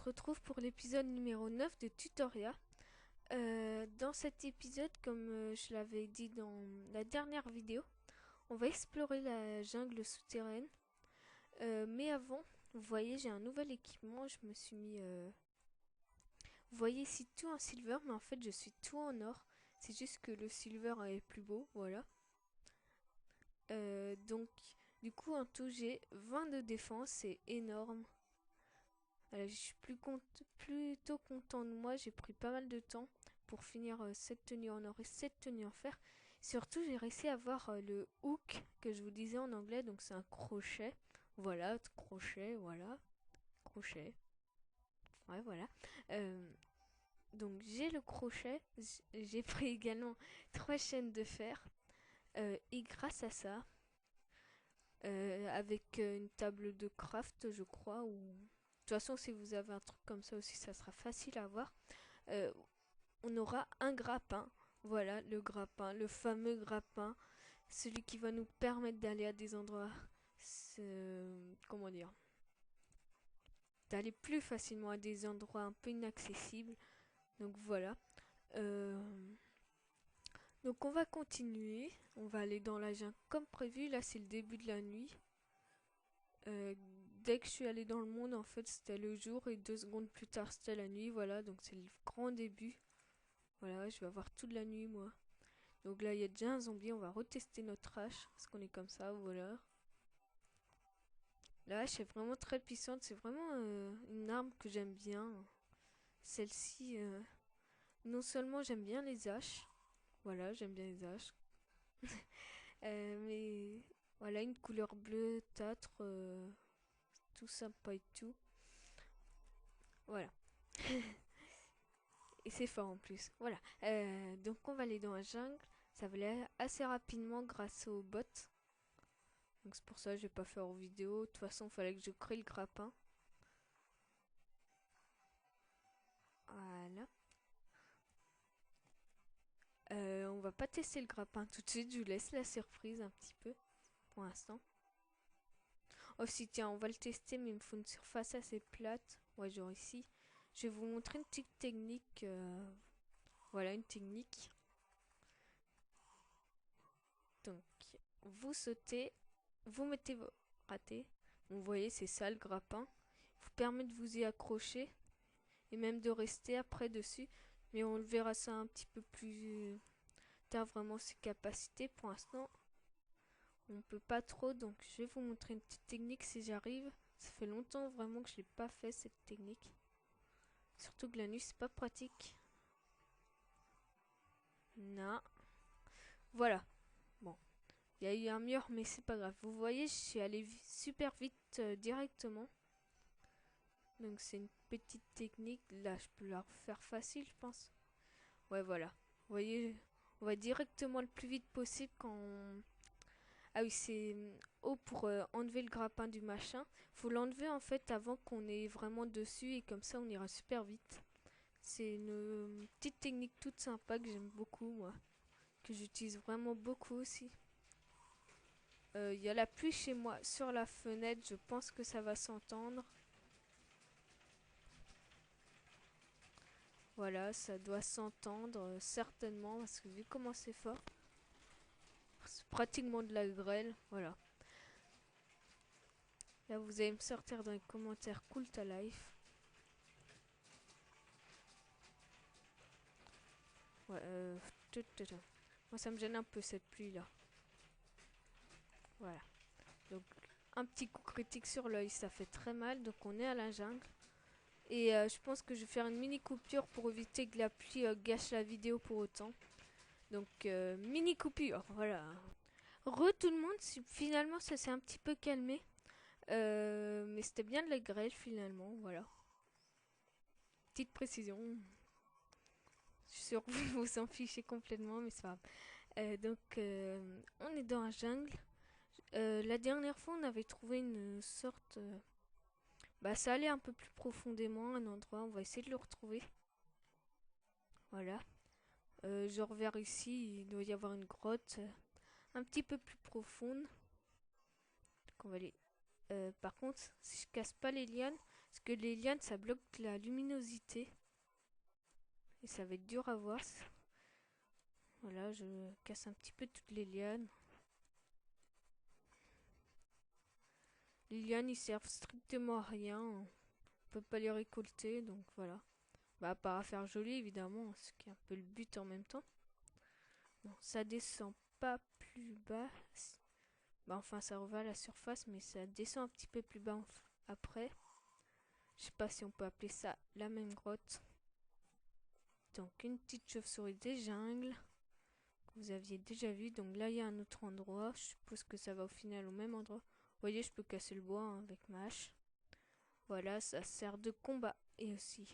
retrouve pour l'épisode numéro 9 de Tutoria. Dans cet épisode, comme je l'avais dit dans la dernière vidéo, on va explorer la jungle souterraine. Mais avant, vous voyez, j'ai un nouvel équipement. Je me suis mis... Vous voyez ici tout en silver, mais en fait je suis tout en or. C'est juste que le silver est plus beau, voilà. Donc, du coup, en tout, j'ai 20 de défense, c'est énorme. Je suis plutôt content de moi. J'ai pris pas mal de temps pour finir cette tenue en or et cette tenue en fer. Surtout, j'ai réussi à avoir le hook que je vous disais en anglais. Donc, c'est un crochet. Voilà, crochet, voilà. Crochet. Ouais, voilà. Donc, j'ai le crochet. J'ai pris également 3 chaînes de fer. Et grâce à ça, avec une table de craft, je crois, ou... De toute façon, si vous avez un truc comme ça aussi, ça sera facile à voir. On aura un grappin. Voilà, le grappin, le fameux grappin. Celui qui va nous permettre d'aller à des endroits... comment dire, d'aller plus facilement à des endroits un peu inaccessibles. Donc voilà. Donc on va continuer. On va aller dans la jungle comme prévu. Là, c'est le début de la nuit. Dès que je suis allée dans le monde, en fait, c'était le jour et 2 secondes plus tard, c'était la nuit. Voilà, donc c'est le grand début. Voilà, je vais avoir toute la nuit, moi. Donc là, il y a déjà un zombie. On va retester notre hache parce qu'on est comme ça. Voilà. La hache est vraiment très puissante. C'est vraiment une arme que j'aime bien. Celle-ci, non seulement j'aime bien les haches. Voilà, j'aime bien les haches. Mais voilà, une couleur bleue, tâtre. Tout sympa et tout. Voilà. Et c'est fort en plus. Voilà. Donc on va aller dans la jungle. Ça va aller assez rapidement grâce aux bots. Donc c'est pour ça que je vais pas faire en vidéo. De toute façon, il fallait que je crée le grappin. Voilà. On va pas tester le grappin tout de suite. Je vous laisse la surprise un petit peu pour l'instant. Oh si, tiens, on va le tester, mais il me faut une surface assez plate. Ouais, genre ici. Je vais vous montrer une petite technique. Voilà, une technique. Donc, vous sautez, vous mettez vos ratés. Vous voyez, c'est ça le grappin. Il vous permet de vous y accrocher et même de rester après dessus. Mais on le verra ça un petit peu plus tard, vraiment ses capacités. Pour l'instant, on peut pas trop. Donc, je vais vous montrer une petite technique si j'arrive. Ça fait longtemps vraiment que je l'ai pas fait cette technique. Surtout que la nuit, c'est pas pratique. Non. Voilà. Bon. Il y a eu un mur, mais c'est pas grave. Vous voyez, je suis allé super vite directement. Donc c'est une petite technique. Là, je peux la refaire facile, je pense. Ouais, voilà. Vous voyez, on va directement le plus vite possible quand... Ah oui, c'est haut pour enlever le grappin du machin. Faut l'enlever en fait avant qu'on ait vraiment dessus et comme ça on ira super vite. C'est une petite technique toute sympa que j'aime beaucoup, moi. Que j'utilise vraiment beaucoup aussi. Il y a la pluie chez moi sur la fenêtre, je pense que ça va s'entendre. Voilà, ça doit s'entendre certainement parce que vu comment c'est fort, c'est pratiquement de la grêle. Voilà. Là, vous allez me sortir dans les commentaires cool ta life. Ouais, moi, ça me gêne un peu cette pluie là. Voilà. Donc, un petit coup critique sur l'œil, ça fait très mal. Donc, on est à la jungle. Et je pense que je vais faire une mini coupure pour éviter que la pluie gâche la vidéo pour autant. Donc, mini coupure, voilà. Tout le monde, finalement ça s'est un petit peu calmé. Mais c'était bien de la grêle finalement, voilà. Petite précision. Je suis sûre que vous vous en fichez complètement, mais c'est pas grave. Donc, on est dans la jungle. La dernière fois, on avait trouvé une sorte... bah, ça allait un peu plus profondément, un endroit. On va essayer de le retrouver. Voilà. Genre vers ici, il doit y avoir une grotte un petit peu plus profonde. Donc, on va aller Par contre, si je casse pas les lianes, parce que les lianes ça bloque la luminosité et ça va être dur à voir. Voilà, je casse un petit peu toutes les lianes. Les lianes ils servent strictement à rien, on peut pas les récolter donc voilà. Bah, à part à faire joli évidemment, ce qui est un peu le but en même temps. Bon, ça descend pas plus bas. Bah, enfin, ça revient à la surface, mais ça descend un petit peu plus bas après. Je sais pas si on peut appeler ça la même grotte. Donc, une petite chauve-souris des jungles que vous aviez déjà vu. Donc là, il y a un autre endroit. Je suppose que ça va au final au même endroit. Vous voyez, je peux casser le bois hein, avec ma hache. Voilà, ça sert de combat et aussi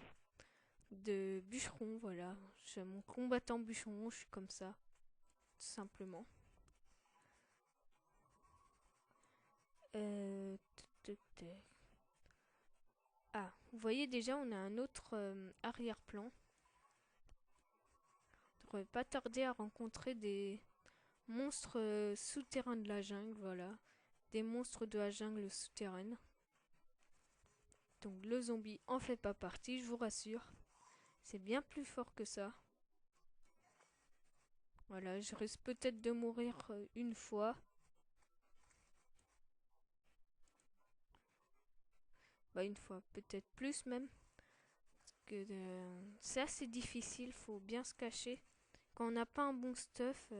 de bûcheron. Voilà, je suis mon combattant bûcheron, je suis comme ça, tout simplement. Euh, Ah, vous voyez déjà, on a un autre arrière-plan. On devrait pas tarder à rencontrer des monstres souterrains de la jungle, voilà. Des monstres de la jungle souterraine. Donc le zombie en fait pas partie, je vous rassure. C'est bien plus fort que ça. Voilà, je risque peut-être de mourir une fois. Bah une fois, peut-être plus même. C'est assez difficile, faut bien se cacher. Quand on n'a pas un bon stuff,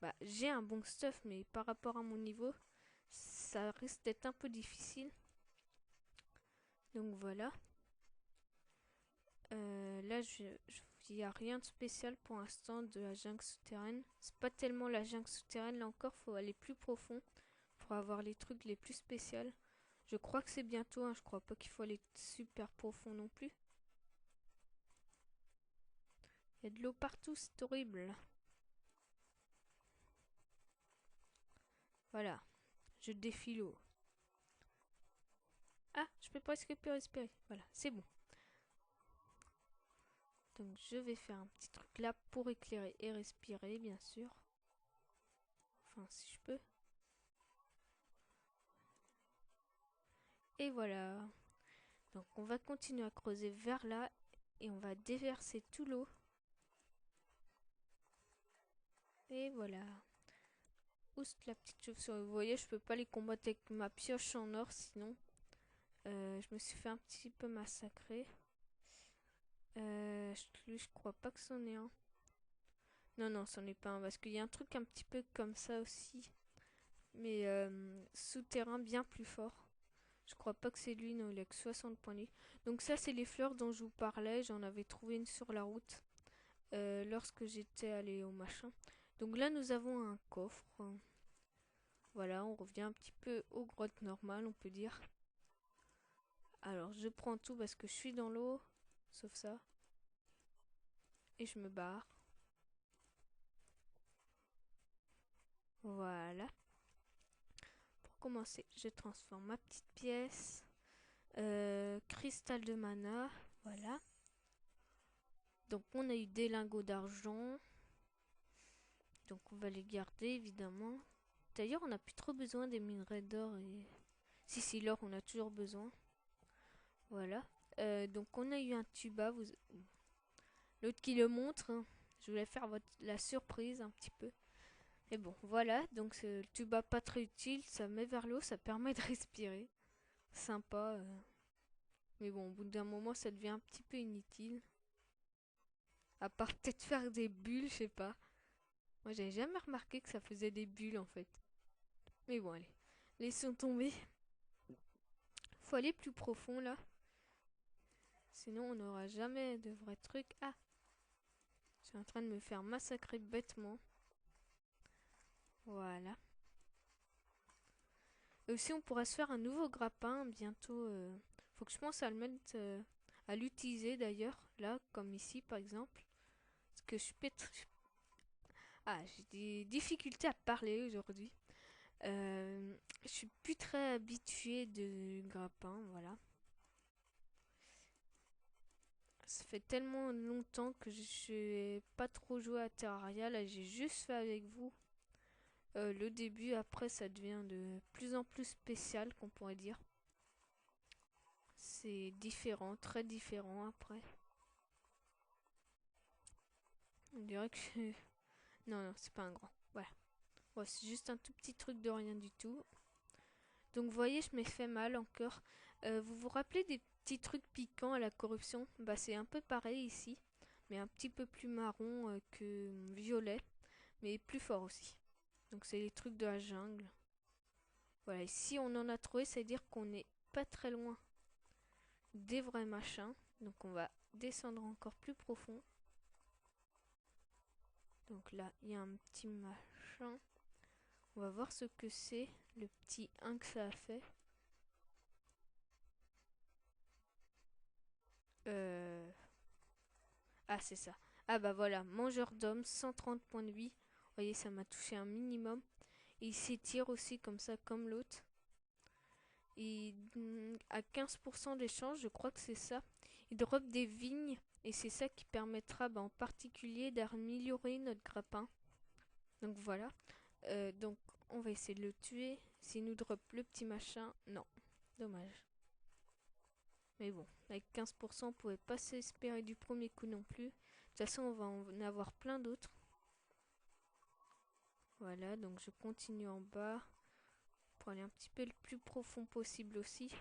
bah j'ai un bon stuff, mais par rapport à mon niveau, ça risque d'être un peu difficile. Donc voilà. Là, il n'y a rien de spécial pour l'instant de la jungle souterraine. C'est pas tellement la jungle souterraine, là encore, faut aller plus profond pour avoir les trucs les plus spéciaux. Je crois que c'est bientôt, hein, je crois pas qu'il faut aller super profond non plus. Il y a de l'eau partout, c'est horrible. Voilà, je défie l'eau. Ah, je peux presque plus respirer. Voilà, c'est bon. Donc je vais faire un petit truc là pour éclairer et respirer, bien sûr. Enfin, si je peux. Et voilà. Donc on va continuer à creuser vers là et on va déverser tout l'eau. Et voilà. Oust la petite chauve-souris. Vous voyez, je peux pas les combattre avec ma pioche en or sinon. Je me suis fait un petit peu massacrer. Je crois pas que c'en est un. Non, non, c'en est pas un. Parce qu'il y a un truc un petit peu comme ça aussi. Mais souterrain bien plus fort. Je crois pas que c'est lui, non, il a que 60 points de vie. Donc ça, c'est les fleurs dont je vous parlais. J'en avais trouvé une sur la route lorsque j'étais allé au machin. Donc là, nous avons un coffre. Voilà, on revient un petit peu aux grottes normales, on peut dire. Alors, je prends tout parce que je suis dans l'eau, sauf ça. Et je me barre. Voilà. Pour commencer, je transforme ma petite pièce. Cristal de mana. Voilà. Donc, on a eu des lingots d'argent. Donc, on va les garder, évidemment. D'ailleurs, on n'a plus trop besoin des minerais d'or et... Si, l'or, on a toujours besoin. Voilà. Donc, on a eu un tuba. L'autre qui le montre. Hein. Je voulais faire la surprise un petit peu. Et bon, voilà. Donc, le tuba pas très utile. Ça met vers l'eau. Ça permet de respirer. Sympa. Mais bon, au bout d'un moment, ça devient un petit peu inutile. À part peut-être faire des bulles, je sais pas. Moi, j'avais jamais remarqué que ça faisait des bulles en fait. Mais bon, allez. Laissons tomber. Faut aller plus profond là. Sinon, on n'aura jamais de vrais trucs. Ah! Je suis en train de me faire massacrer bêtement. Voilà. Et aussi, on pourra se faire un nouveau grappin bientôt. Faut que je pense à le mettre, à l'utiliser d'ailleurs. Là, comme ici par exemple. Parce que je suis Ah, j'ai des difficultés à parler aujourd'hui. Je suis plus très habituée de grappin, voilà. Ça fait tellement longtemps que je n'ai pas trop joué à Terraria. Là, j'ai juste fait avec vous le début. Après, ça devient de plus en plus spécial, qu'on pourrait dire. C'est différent, très différent après. On dirait que non, non, c'est pas un grand. Voilà. Ouais, c'est juste un tout petit truc de rien du tout. Donc, vous voyez, je m'ai fait mal encore. Vous vous rappelez des petits trucs piquants à la corruption? Bah, c'est un peu pareil ici, mais un petit peu plus marron que violet, mais plus fort aussi. Donc, c'est les trucs de la jungle. Voilà, et si on en a trouvé, ça veut dire qu'on n'est pas très loin des vrais machins. Donc, on va descendre encore plus profond. Donc là, il y a un petit machin. On va voir ce que c'est, le petit 1 que ça a fait. Ah, c'est ça. Ah bah voilà, mangeur d'hommes, 130 points de vie. Vous voyez, ça m'a touché un minimum. Et il s'étire aussi comme ça, comme l'autre. Et à 15% d'échange, je crois que c'est ça. Il drop des vignes. Et c'est ça qui permettra en particulier d'améliorer notre grappin. Donc voilà. Donc on va essayer de le tuer. S'il nous drop le petit machin, non. Dommage. Mais bon, avec 15%, on pouvait pas s'espérer du premier coup non plus. De toute façon, on va en avoir plein d'autres. Voilà, donc je continue en bas pour aller un petit peu le plus profond possible aussi.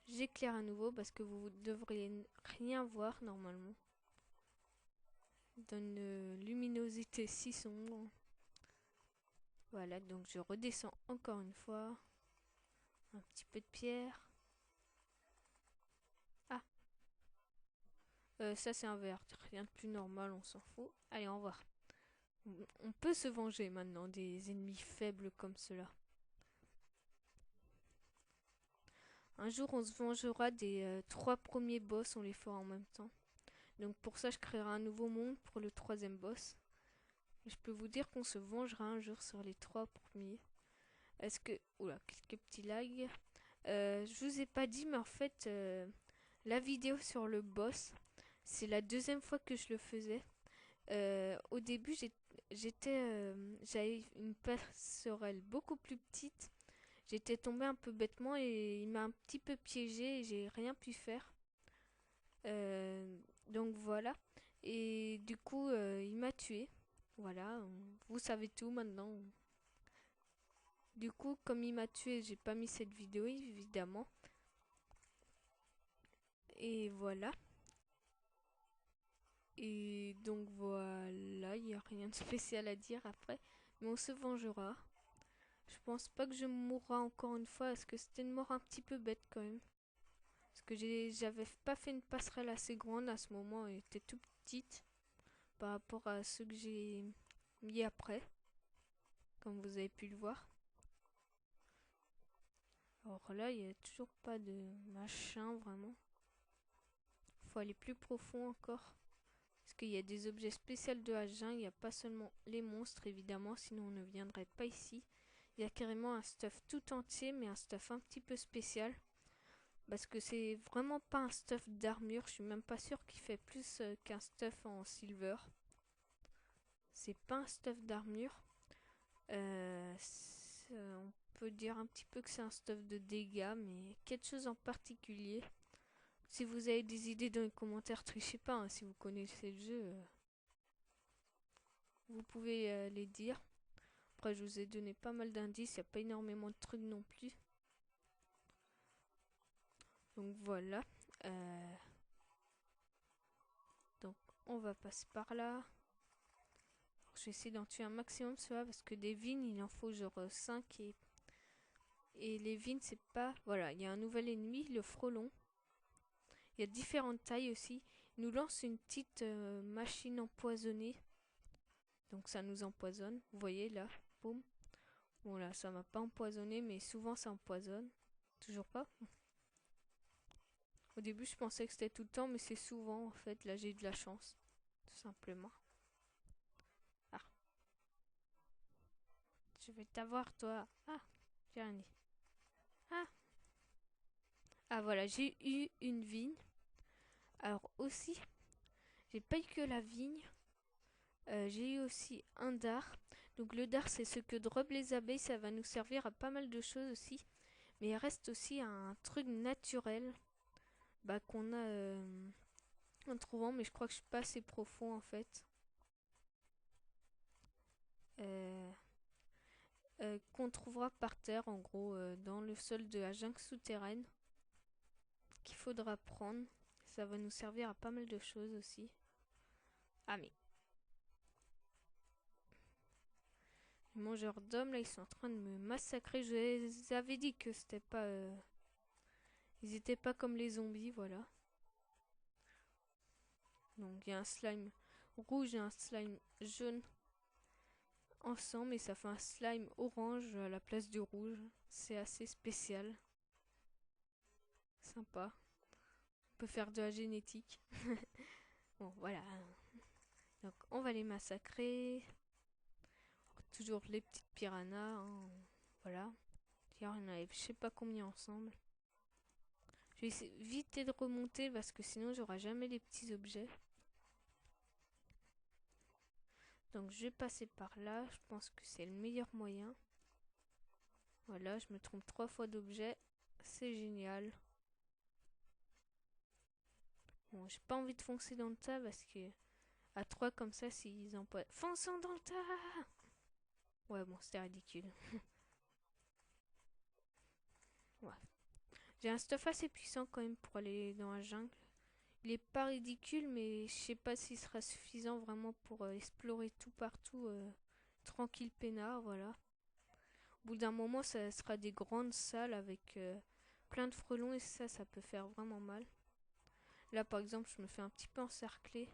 J'éclaire à nouveau parce que vous devriez rien voir normalement. Dans une luminosité si sombre. Voilà, donc je redescends encore une fois. Un petit peu de pierre. Ah, ça c'est un verre. Rien de plus normal, on s'en fout. Allez, au revoir. On peut se venger maintenant des ennemis faibles comme cela. Un jour, on se vengera des 3 premiers boss, on les fera en même temps. Donc pour ça, je créerai un nouveau monde pour le 3e boss. Je peux vous dire qu'on se vengera un jour sur les 3 premiers. Est-ce que... Oula, quelques petits lags. Je vous ai pas dit, mais en fait, la vidéo sur le boss, c'est la 2e fois que je le faisais. Au début, j'avais une passerelle beaucoup plus petite. J'étais tombée un peu bêtement et il m'a un petit peu piégé et j'ai rien pu faire. Donc voilà. Et du coup, il m'a tué. Voilà, vous savez tout maintenant. Du coup, comme il m'a tué, j'ai pas mis cette vidéo évidemment. Et voilà. Et donc voilà, il n'y a rien de spécial à dire après. Mais on se vengera. Je pense pas que je mourrai encore une fois, parce que c'était une mort un petit peu bête quand même. Parce que j'avais pas fait une passerelle assez grande à ce moment, elle était toute petite par rapport à ceux que j'ai mis après, comme vous avez pu le voir. Alors là, il n'y a toujours pas de machin vraiment. Faut aller plus profond encore. Parce qu'il y a des objets spéciaux de H1, il n'y a pas seulement les monstres évidemment, sinon on ne viendrait pas ici. Il y a carrément un stuff tout entier, mais un stuff un petit peu spécial. Parce que c'est vraiment pas un stuff d'armure, je suis même pas sûre qu'il fait plus qu'un stuff en silver. C'est pas un stuff d'armure. On peut dire un petit peu que c'est un stuff de dégâts, mais quelque chose en particulier. Si vous avez des idées dans les commentaires, trichez pas, hein, si vous connaissez le jeu, vous pouvez les dire. Après, je vous ai donné pas mal d'indices, il n'y a pas énormément de trucs non plus. Donc voilà. Donc on va passer par là. Je vais essayer d'en tuer un maximum cela parce que des vignes, il en faut genre 5 et les vignes, c'est pas... Voilà, il y a un nouvel ennemi, le frelon. Il y a différentes tailles aussi. Il nous lance une petite machine empoisonnée. Donc ça nous empoisonne. Vous voyez là, boum. Bon là, ça m'a pas empoisonné, mais souvent ça empoisonne. Toujours pas. Au début, je pensais que c'était tout le temps, mais c'est souvent en fait. Là, j'ai eu de la chance, tout simplement. Ah, je vais t'avoir toi. Ah, j'ai rien dit. Ah, ah voilà, j'ai eu une vigne. Alors aussi, j'ai pas eu que la vigne. J'ai eu aussi un dard. Donc le dard, c'est ce que drop les abeilles. Ça va nous servir à pas mal de choses aussi. Mais il reste aussi un truc naturel qu'on a en trouvant. Mais je crois que je suis pas assez profond en fait. Euh, qu'on trouvera par terre en gros dans le sol de la jungle souterraine. Qu'il faudra prendre. Ça va nous servir à pas mal de choses aussi. Ah mais les mangeurs d'hommes là ils sont en train de me massacrer. Je les avais dit que c'était pas... Ils étaient pas comme les zombies, voilà. Donc il y a un slime rouge et un slime jaune ensemble et ça fait un slime orange à la place du rouge. C'est assez spécial. Sympa. On peut faire de la génétique. Bon voilà. Donc on va les massacrer. Toujours les petites piranhas. Hein. Voilà. Il y en a je sais pas combien ensemble. Je vais essayer vite de remonter parce que sinon j'aurai jamais les petits objets. Donc je vais passer par là. Je pense que c'est le meilleur moyen. Voilà, je me trompe 3 fois d'objet. C'est génial. Bon, j'ai pas envie de foncer dans le tas parce que à 3 comme ça, s'ils empoisent. Fonçons dans le tas. Ouais, bon, c'était ridicule. Ouais. J'ai un stuff assez puissant quand même pour aller dans la jungle. Il est pas ridicule, mais je sais pas s'il sera suffisant vraiment pour explorer tout partout tranquille peinard, voilà. Au bout d'un moment, ça sera des grandes salles avec plein de frelons et ça peut faire vraiment mal. Là, par exemple, je me fais un petit peu encercler.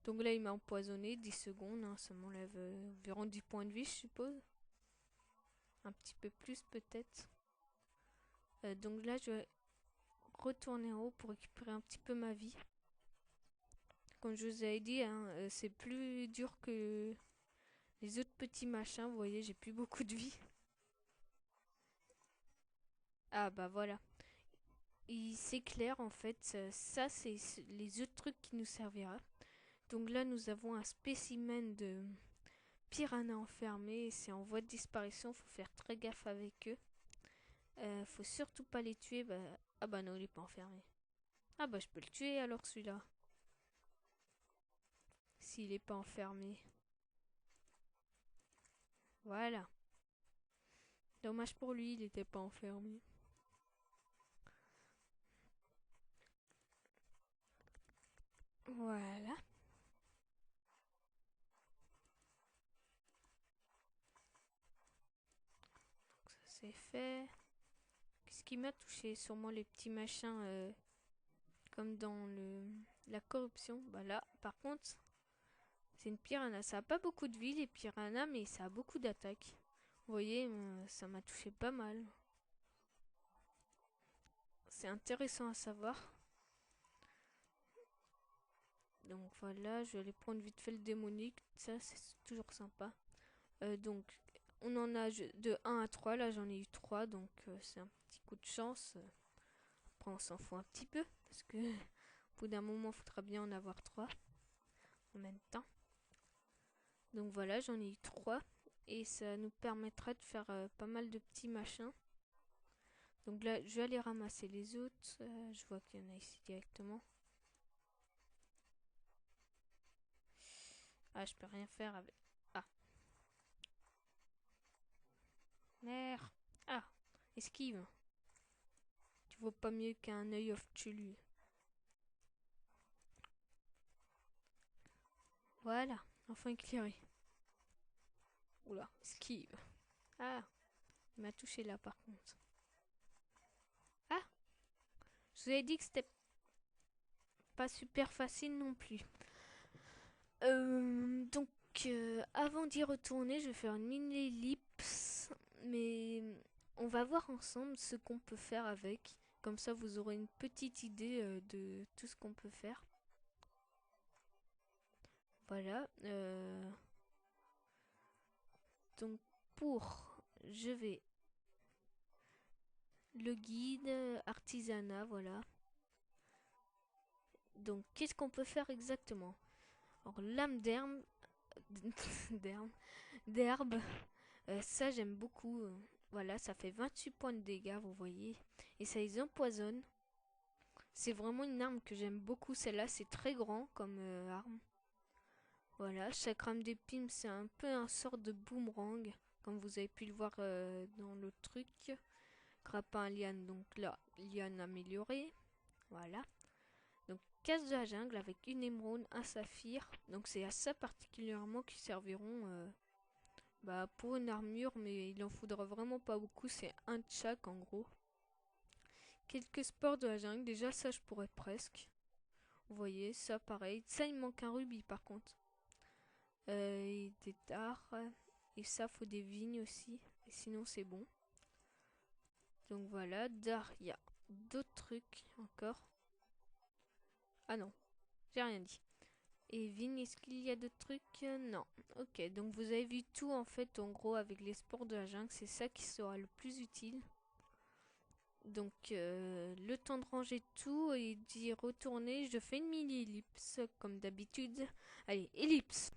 Donc là, il m'a empoisonné 10 secondes. Hein, ça m'enlève environ 10 points de vie, je suppose. Un petit peu plus, peut-être. Donc là, je vais retourner en haut pour récupérer un petit peu ma vie. Comme je vous avais dit, hein, c'est plus dur que les autres petits machins. Vous voyez, j'ai plus beaucoup de vie. Ah bah voilà. C'est clair, en fait. Ça, c'est les autres trucs qui nous servira. Donc là, nous avons un spécimen de piranha enfermé. C'est en voie de disparition. Faut faire très gaffe avec eux. Faut surtout pas les tuer. Ah bah non, il est pas enfermé. Ah bah je peux le tuer alors celui-là. S'il est pas enfermé. Voilà. Dommage pour lui, il était pas enfermé. Voilà. Donc ça c'est fait. Qu'est-ce qui m'a touché? Sûrement les petits machins comme dans la corruption. Bah là, par contre, c'est une piranha. Ça a pas beaucoup de vie les piranhas, mais ça a beaucoup d'attaques. Vous voyez, ça m'a touché pas mal. C'est intéressant à savoir. Donc voilà, je vais aller prendre vite fait le démonique. Ça, c'est toujours sympa. Donc, on en a de 1 à 3. Là, j'en ai eu 3. Donc, c'est un petit coup de chance. Après, on s'en fout un petit peu. Parce que, au bout d'un moment, il faudra bien en avoir 3 en même temps. Donc, voilà, j'en ai eu 3. Et ça nous permettra de faire pas mal de petits machins. Donc là, je vais aller ramasser les autres. Je vois qu'il y en a ici directement. Ah, je peux rien faire avec. Ah, merde. Ah, esquive. Tu vaux pas mieux qu'un œil of Chulu. Voilà, enfin éclairé. Oula, esquive. Ah, il m'a touché là par contre. Ah, je vous avais dit que c'était pas super facile non plus. Donc, avant d'y retourner, je vais faire une mini ellipse. Mais on va voir ensemble ce qu'on peut faire avec. Comme ça, vous aurez une petite idée de tout ce qu'on peut faire. Voilà. Donc, je vais le guide artisanat, voilà. Donc, qu'est-ce qu'on peut faire exactement? Alors, lame d'herbe, d'herbe. d'herbe. Ça, j'aime beaucoup. Voilà, ça fait 28 points de dégâts, vous voyez. Et ça les empoisonne. C'est vraiment une arme que j'aime beaucoup. Celle-là, c'est très grand comme arme. Voilà, chaque rame d'épine, c'est un peu un sort de boomerang. Comme vous avez pu le voir dans le truc. Grappin liane, donc là, liane améliorée. Voilà. Donc, casse de la jungle avec une émeraude, un saphir. Donc, c'est à ça particulièrement qui serviront pour une armure, mais il en faudra vraiment pas beaucoup. C'est un de chaque en gros. Quelques sports de la jungle, déjà ça je pourrais presque. Vous voyez, ça pareil. Ça il manque un rubis par contre. Et des dards. Et ça faut des vignes aussi. Et sinon c'est bon. Donc voilà, dards, il y a d'autres trucs encore. Ah non, j'ai rien dit. Et vignes, est-ce qu'il y a d'autres trucs? Non. Ok, donc vous avez vu tout en fait en gros avec les sports de la jungle. C'est ça qui sera le plus utile. Donc le temps de ranger tout et d'y retourner, je fais une mini ellipse comme d'habitude. Allez, ellipse.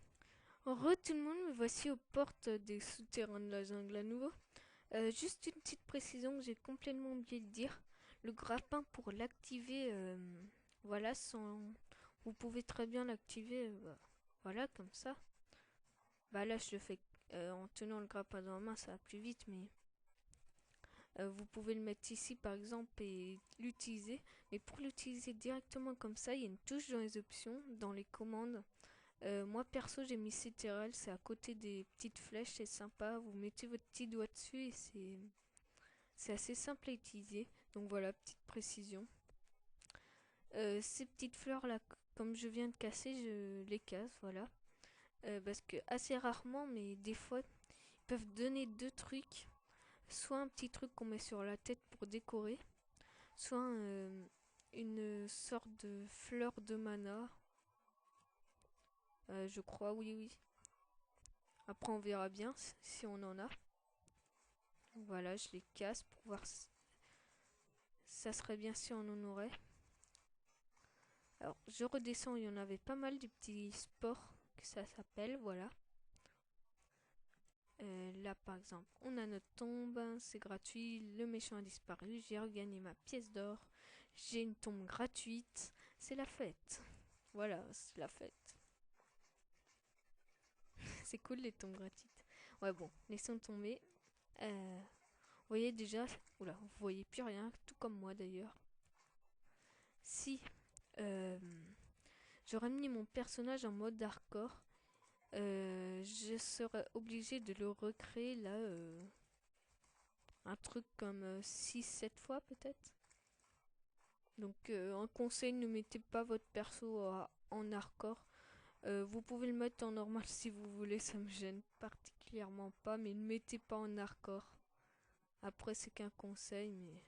Re tout le monde, me voici aux portes des souterrains de la jungle à nouveau. Juste une petite précision que j'ai complètement oublié de dire. Le grappin pour l'activer, voilà, vous pouvez très bien l'activer, voilà, comme ça. Bah là je le fais en tenant le grappin dans la main, ça va plus vite, mais... vous pouvez le mettre ici par exemple et l'utiliser. Mais pour l'utiliser directement comme ça, il y a une touche dans les options, dans les commandes. Moi perso j'ai mis CTRL, c'est à côté des petites flèches, c'est sympa. Vous mettez votre petit doigt dessus et c'est assez simple à utiliser. Donc voilà, petite précision. Ces petites fleurs là, comme je viens de casser, je les casse, voilà. Parce que assez rarement, mais des fois, ils peuvent donner deux trucs. Soit un petit truc qu'on met sur la tête pour décorer, soit une sorte de fleur de mana. Je crois, oui, oui. Après, on verra bien si on en a. Voilà, je les casse pour voir si ça serait bien si on en aurait. Alors, je redescends, il y en avait pas mal du petits sports que ça s'appelle, voilà. Là, par exemple, on a notre tombe, c'est gratuit, le méchant a disparu, j'ai regagné ma pièce d'or, j'ai une tombe gratuite, c'est la fête. Voilà, c'est la fête. C'est cool les tombes gratuites. Ouais, bon, laissons tomber. Vous voyez déjà, oula, vous voyez plus rien, tout comme moi d'ailleurs. Si j'aurais mis mon personnage en mode hardcore, je serais obligé de le recréer là, un truc comme 6-7 fois peut-être. Donc un conseil, ne mettez pas votre perso en hardcore. Vous pouvez le mettre en normal si vous voulez, ça me gêne particulièrement pas, mais ne mettez pas en hardcore. Après, c'est qu'un conseil, mais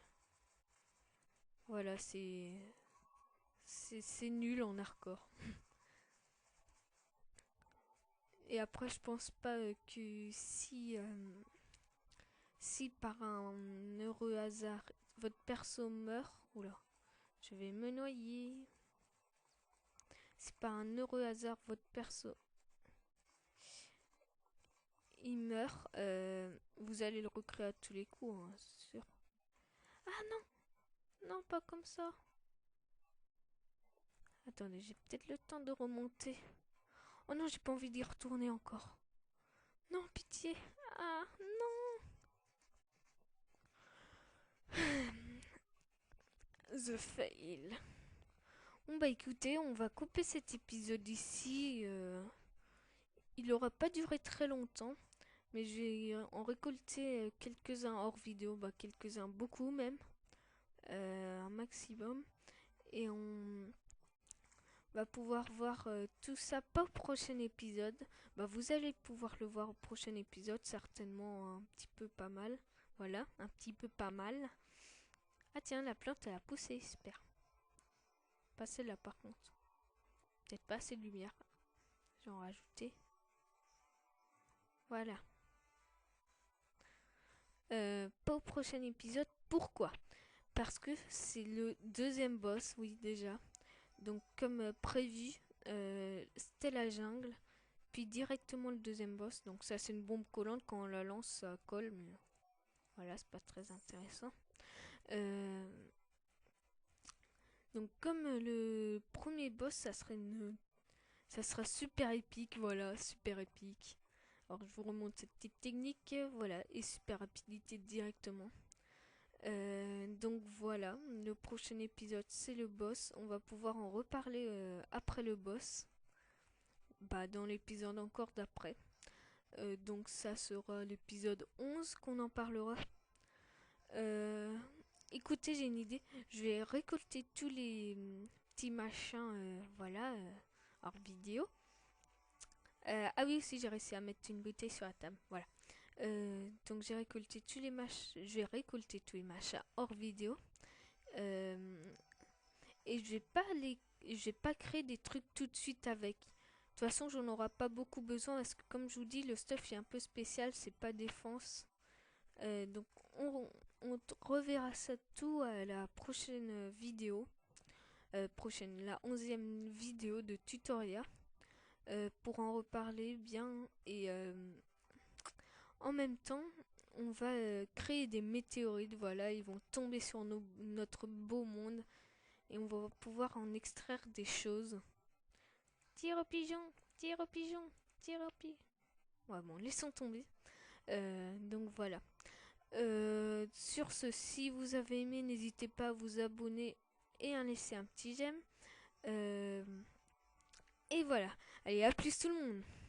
voilà, c'est nul en hardcore. Et après, je pense pas que si par un heureux hasard votre perso meurt, oula, je vais me noyer. Si par un heureux hasard votre perso il meurt, vous allez le recréer à tous les coups, hein, c'est sûr. Ah non, non, pas comme ça. Attendez, j'ai peut-être le temps de remonter. Oh non, j'ai pas envie d'y retourner encore. Non, pitié. Ah non. The fail. Bon bah écoutez, on va couper cet épisode ici. Il n'aura pas duré très longtemps, mais j'ai en récolté quelques-uns hors vidéo, quelques-uns beaucoup même, un maximum. Et on va pouvoir voir tout ça pas au prochain épisode. Vous allez pouvoir le voir au prochain épisode, certainement un petit peu pas mal. Voilà, un petit peu pas mal. Ah tiens, la plante elle a poussé, j'espère. Pas celle-là par contre. Peut-être pas assez de lumière. J'en rajouter. Voilà. Pas au prochain épisode. Pourquoi? Parce que c'est le deuxième boss, oui déjà. Donc comme prévu, c'était la jungle. puis directement le deuxième boss. Donc ça c'est une bombe collante, quand on la lance ça colle, mais voilà, c'est pas très intéressant. Donc comme le premier boss, ça sera super épique, voilà, super épique. Alors je vous remonte cette petite technique, voilà, et super rapidité directement. Donc voilà, le prochain épisode c'est le boss. On va pouvoir en reparler après le boss. Bah dans l'épisode encore d'après. Donc ça sera l'épisode 11 qu'on en parlera. Écoutez, j'ai une idée. Je vais récolter tous les petits machins, voilà, hors vidéo. Ah oui, aussi j'ai réussi à mettre une bouteille sur la table. Voilà. Donc j'ai récolté tous les machins. Je vais récolter tous les machins hors vidéo. Et je vais pas créer des trucs tout de suite avec. De toute façon, j'en aurai pas beaucoup besoin parce que comme je vous dis, le stuff est un peu spécial, c'est pas défense. Donc on reverra ça tout à la prochaine vidéo. La 11e vidéo de tutoriel. Pour en reparler bien et en même temps on va créer des météorites, voilà, ils vont tomber sur notre beau monde et on va pouvoir en extraire des choses. Tire au pigeon, tire au pigeon, tire au pigeon. Ouais, bon, laissons tomber. Donc voilà. Sur ce, si vous avez aimé, n'hésitez pas à vous abonner et à laisser un petit j'aime. Et voilà. Allez, à plus tout le monde.